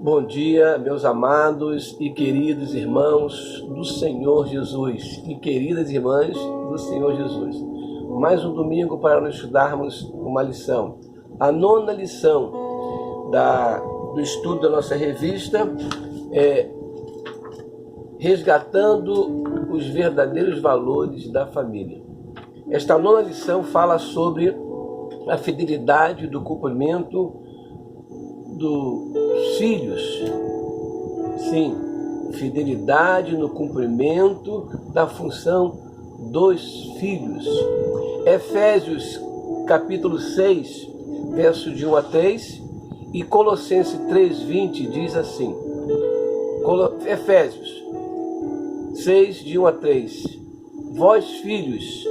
Bom dia, meus amados e queridos irmãos do Senhor Jesus e queridas irmãs do Senhor Jesus. Mais um domingo para nós estudarmos uma lição. A nona lição do estudo da nossa revista é Resgatando os verdadeiros valores da família. Esta nona lição fala sobre a fidelidade do cumprimento dos filhos. Sim, fidelidade no cumprimento da função dos filhos. Efésios capítulo 6, versos de 1 a 3 e Colossenses 3:20 diz assim. Efésios 6, de 1 a 3. Vós, filhos,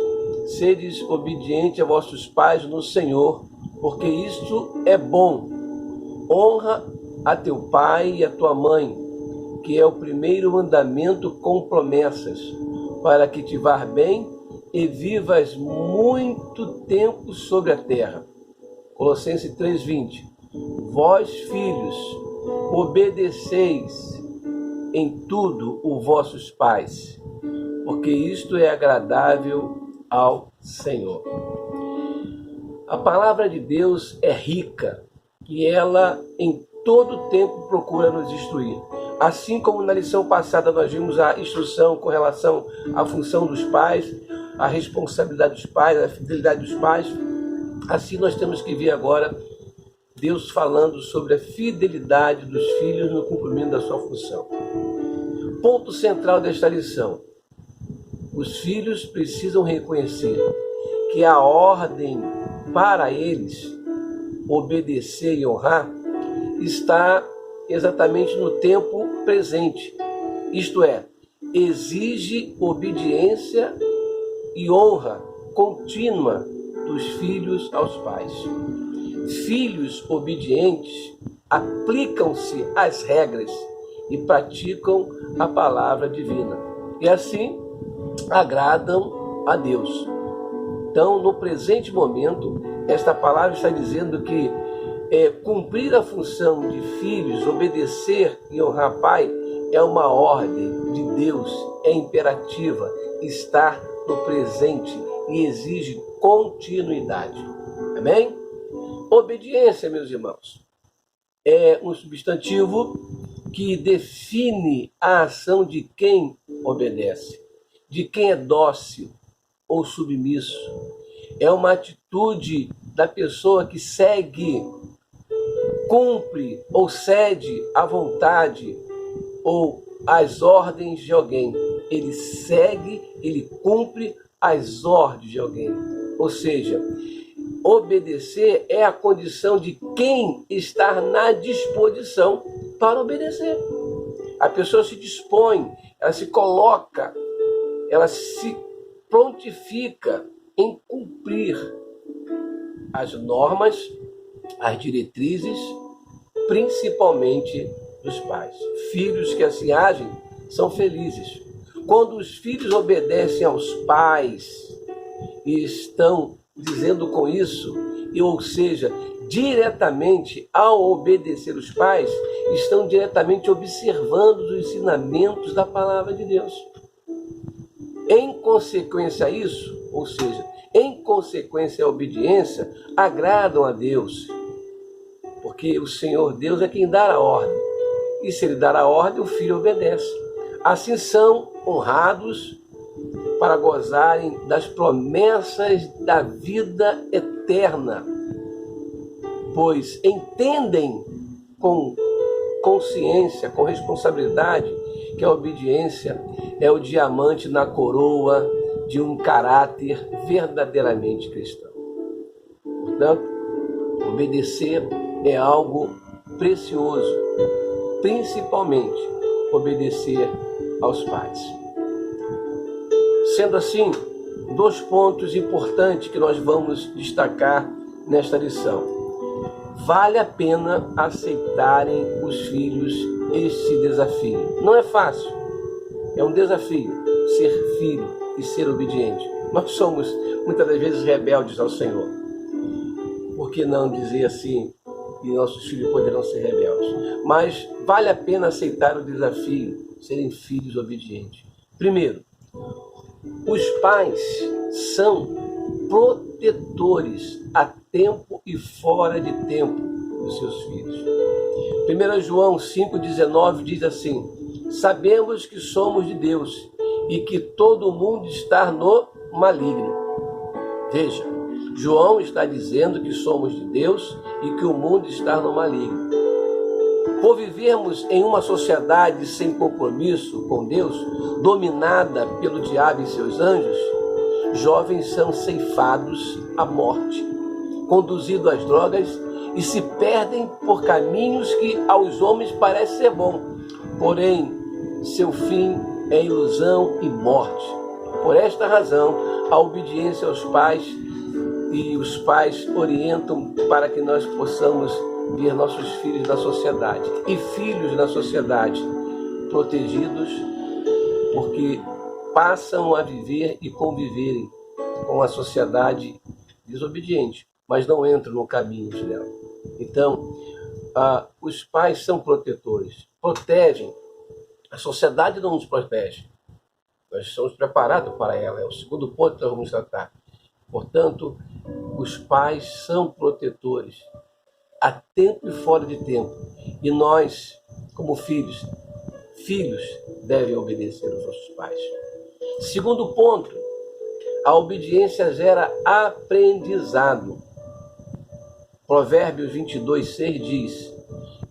sedes obedientes a vossos pais no Senhor, porque isto é bom. Honra a teu pai e a tua mãe, que é o primeiro mandamento com promessas, para que te vá bem e vivas muito tempo sobre a terra. Colossenses 3:20. Vós, filhos, obedeceis em tudo os vossos pais, porque isto é agradável ao Senhor. A palavra de Deus é rica e ela em todo tempo procura nos instruir. Assim como na lição passada nós vimos a instrução com relação à função dos pais, a responsabilidade dos pais, a fidelidade dos pais, assim nós temos que ver agora Deus falando sobre a fidelidade dos filhos no cumprimento da sua função. Ponto central desta lição: os filhos precisam reconhecer que a ordem para eles obedecer e honrar está exatamente no tempo presente. Isto é, exige obediência e honra contínua dos filhos aos pais. Filhos obedientes aplicam-se às regras e praticam a palavra divina. E assim agradam a Deus. Então, no presente momento, esta palavra está dizendo que cumprir a função de filhos, obedecer e honrar pai, é uma ordem de Deus, é imperativa, está no presente e exige continuidade. Amém? Obediência, meus irmãos, é um substantivo que define a ação de quem obedece, de quem é dócil ou submisso. É uma atitude da pessoa que segue, cumpre ou cede à vontade ou às ordens de alguém. Ele segue, ele cumpre as ordens de alguém. Ou seja, obedecer é a condição de quem está na disposição para obedecer. A pessoa se dispõe, ela se coloca, ela se prontifica em cumprir as normas, as diretrizes, principalmente dos pais. Filhos que assim agem são felizes. Quando os filhos obedecem aos pais e estão dizendo com isso, ou seja, diretamente ao obedecer os pais, estão diretamente observando os ensinamentos da palavra de Deus. Em consequência a isso, ou seja, em consequência à obediência, agradam a Deus, porque o Senhor Deus é quem dá a ordem, e se Ele dar a ordem, o filho obedece. Assim são honrados para gozarem das promessas da vida eterna, pois entendem com consciência, com responsabilidade, que a obediência é o diamante na coroa de um caráter verdadeiramente cristão. Portanto, obedecer é algo precioso, principalmente obedecer aos pais. Sendo assim, 2 pontos importantes que nós vamos destacar nesta lição. Vale a pena aceitarem os filhos este desafio. Não é fácil, é um desafio ser filho e ser obediente. Nós somos muitas das vezes rebeldes ao Senhor. Por que não dizer assim, e nossos filhos poderão ser rebeldes. Mas vale a pena aceitar o desafio, serem filhos obedientes. Primeiro, os pais são protetores a tempo e fora de tempo dos seus filhos. 1 João 5,19 diz assim: sabemos que somos de Deus e que todo mundo está no maligno. Veja, João está dizendo que somos de Deus e que o mundo está no maligno. Por vivermos em uma sociedade sem compromisso com Deus, dominada pelo diabo e seus anjos, jovens são ceifados à morte, conduzidos às drogas e se perdem por caminhos que aos homens parece ser bom, porém seu fim é ilusão e morte. Por esta razão, a obediência aos pais, e os pais orientam para que nós possamos ver nossos filhos na sociedade e filhos na sociedade protegidos, porque passam a viver e conviverem com a sociedade desobediente, mas não entram no caminho dela. Então, os pais são protetores, protegem. A sociedade não nos protege. Nós somos preparados para ela. É o segundo ponto que nós vamos tratar. Portanto, os pais são protetores a tempo e fora de tempo. E nós, como filhos devem obedecer aos nossos pais. Segundo ponto, a obediência gera aprendizado. Provérbios 22:6 diz: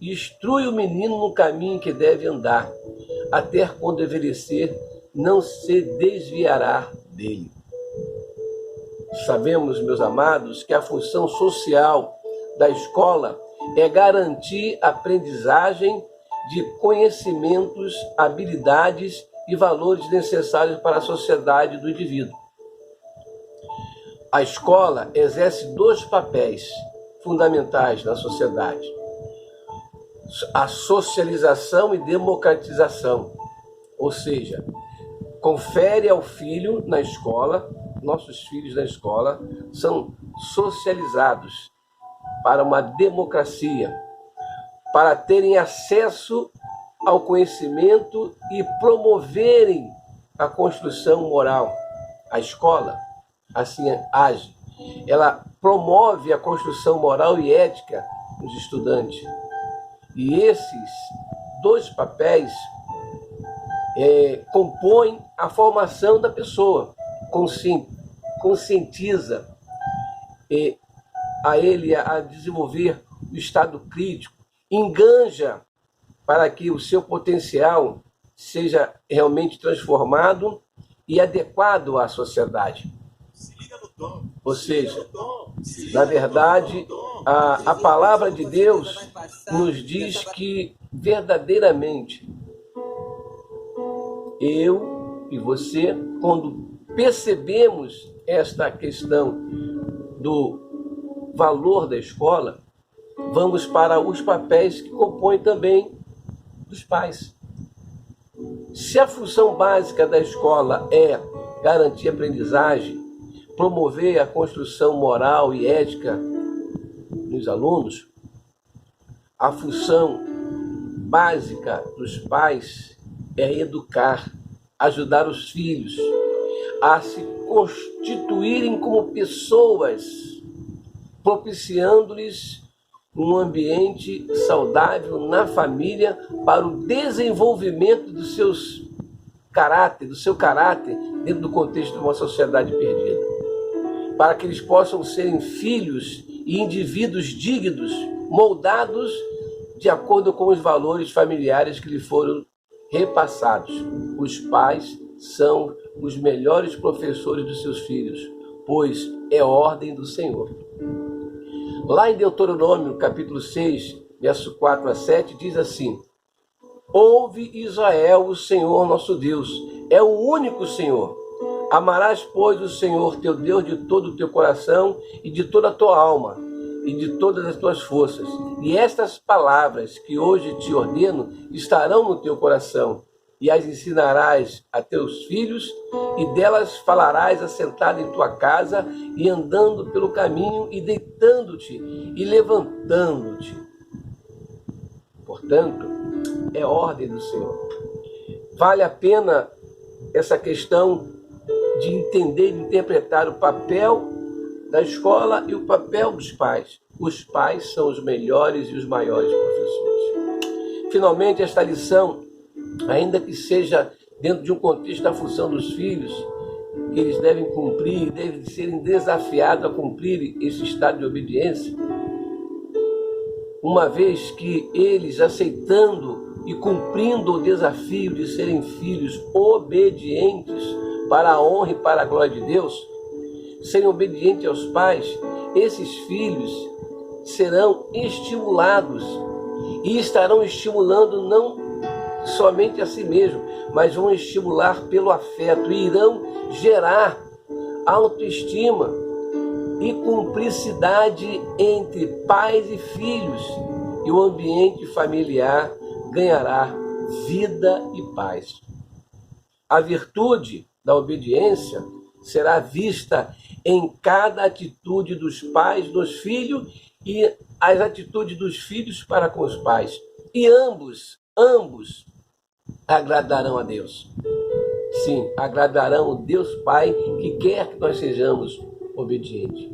instrui o menino no caminho que deve andar, até quando envelhecer, não se desviará dele. Sabemos, meus amados, que a função social da escola é garantir a aprendizagem de conhecimentos, habilidades e valores necessários para a sociedade do indivíduo. A escola exerce dois papéis fundamentais na sociedade: a socialização e democratização, ou seja, confere ao filho na escola, nossos filhos na escola são socializados para uma democracia, para terem acesso ao conhecimento e promoverem a construção moral. A escola assim age. Ela promove a construção moral e ética dos estudantes. E esses dois papéis compõem a formação da pessoa, conscientiza a ele a desenvolver o estado crítico, enganja para que o seu potencial seja realmente transformado e adequado à sociedade. Ou seja, na verdade, a palavra de Deus nos diz que verdadeiramente eu e você, quando percebemos esta questão do valor da escola, vamos para os papéis que compõem também dos pais. Se a função básica da escola é garantir a aprendizagem, promover a construção moral e ética nos alunos, a função básica dos pais é educar, ajudar os filhos a se constituírem como pessoas, propiciando-lhes um ambiente saudável na família para o desenvolvimento do seu caráter dentro do contexto de uma sociedade perdida. Para que eles possam serem filhos e indivíduos dignos, moldados de acordo com os valores familiares que lhe foram repassados. Os pais são os melhores professores dos seus filhos, pois é ordem do Senhor. Lá em Deuteronômio, capítulo 6, verso 4 a 7, diz assim: ouve, Israel, o Senhor nosso Deus é o único Senhor. Amarás, pois, o Senhor teu Deus de todo o teu coração e de toda a tua alma e de todas as tuas forças. E estas palavras que hoje te ordeno estarão no teu coração. e as ensinarás a teus filhos, e delas falarás assentado em tua casa, e andando pelo caminho, e deitando-te, e levantando-te. Portanto, é ordem do Senhor. Vale a pena essa questão de entender e interpretar o papel da escola e o papel dos pais. Os pais são os melhores e os maiores professores. Finalmente, esta lição, ainda que seja dentro de um contexto da função dos filhos, que eles devem cumprir, devem serem desafiados a cumprir esse estado de obediência, uma vez que eles, aceitando e cumprindo o desafio de serem filhos obedientes para a honra e para a glória de Deus, serem obedientes aos pais, esses filhos serão estimulados e estarão estimulando não somente a si mesmo, mas vão estimular pelo afeto e irão gerar autoestima e cumplicidade entre pais e filhos, e o ambiente familiar ganhará vida e paz. A virtude da obediência será vista em cada atitude dos pais nos filhos e as atitudes dos filhos para com os pais. E ambos agradarão a Deus. Sim, agradarão o Deus Pai que quer que nós sejamos obedientes.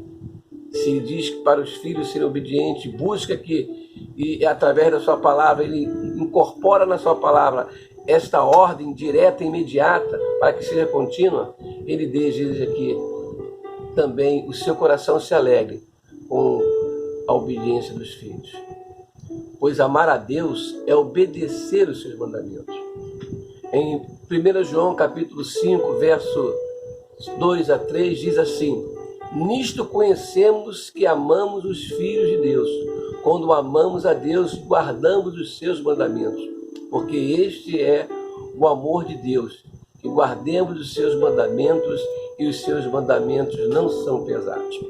Se ele diz que para os filhos serem obedientes, busca que, e através da sua palavra, ele incorpora na sua palavra esta ordem direta e imediata para que seja contínua, ele deseja que também o seu coração se alegre com a obediência dos filhos. Pois amar a Deus é obedecer os seus mandamentos. Em 1 João capítulo 5, verso 2 a 3, diz assim: nisto conhecemos que amamos os filhos de Deus, quando amamos a Deus e guardamos os seus mandamentos. Porque este é o amor de Deus, que guardemos os seus mandamentos, e os seus mandamentos não são pesados.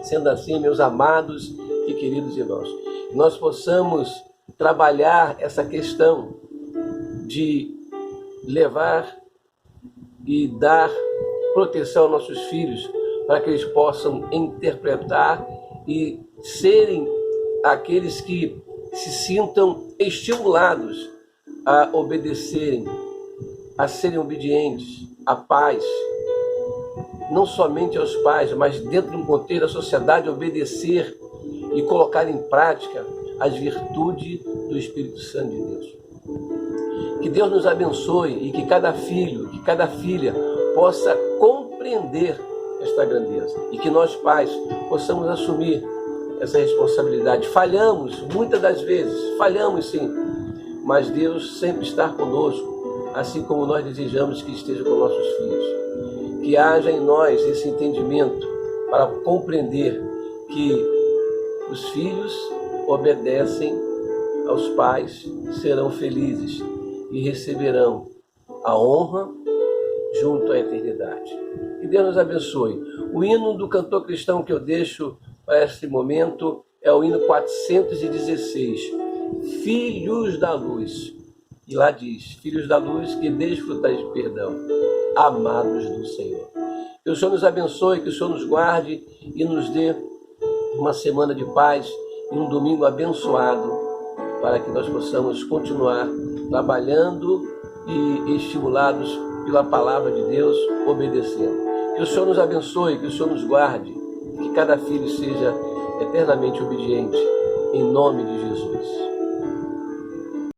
Sendo assim, meus amados e queridos irmãos, nós possamos trabalhar essa questão de levar e dar proteção aos nossos filhos, para que eles possam interpretar e serem aqueles que se sintam estimulados a obedecerem, a serem obedientes, a paz, não somente aos pais, mas dentro de um contexto da sociedade, obedecer e colocar em prática as virtudes do Espírito Santo de Deus. Que Deus nos abençoe e que cada filho, que cada filha possa compreender esta grandeza e que nós pais possamos assumir essa responsabilidade. Falhamos, muitas das vezes, falhamos sim, mas Deus sempre está conosco, assim como nós desejamos que esteja com nossos filhos. Que haja em nós esse entendimento para compreender que os filhos obedecem aos pais, serão felizes e receberão a honra junto à eternidade. Que Deus nos abençoe. O hino do cantor cristão que eu deixo para este momento é o hino 416, Filhos da Luz. E lá diz: filhos da luz, que desfrutais de perdão, amados do Senhor. Que o Senhor nos abençoe, que o Senhor nos guarde e nos dê uma semana de paz e um domingo abençoado, para que nós possamos continuar trabalhando e estimulados pela palavra de Deus, obedecendo. Que o Senhor nos abençoe, que o Senhor nos guarde, que cada filho seja eternamente obediente, em nome de Jesus.